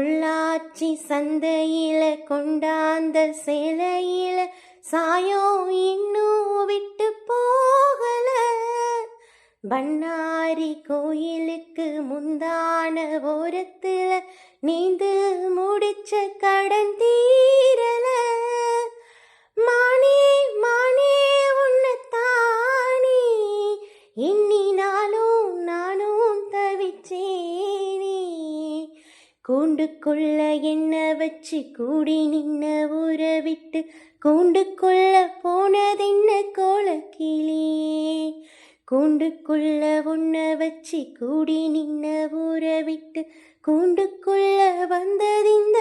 பொள்ளாச்சி சந்தையில கொண்டாந்த சேலையில சாயம் இன்னும் விட்டு போகல. பண்ணாரி கோயிலுக்கு முந்தான ஓரத்துல நீந்து முடிச்ச கடன் தீரல. மானே மானே உன்னத்தானே எண்ணினாலும் நானும் தவிச்சேனே. கூண்டுக்குள்ள என்ன வச்சு கூடி நின்ன ஊரை விட்டு கூண்டுக்குள்ள போனதென்ன கோலக்கிளியே. கூண்டுக்குள்ள உன்ன வச்சு கூடி நின்ன ஊரை விட்டு கூண்டுக்குள்ள வந்ததின்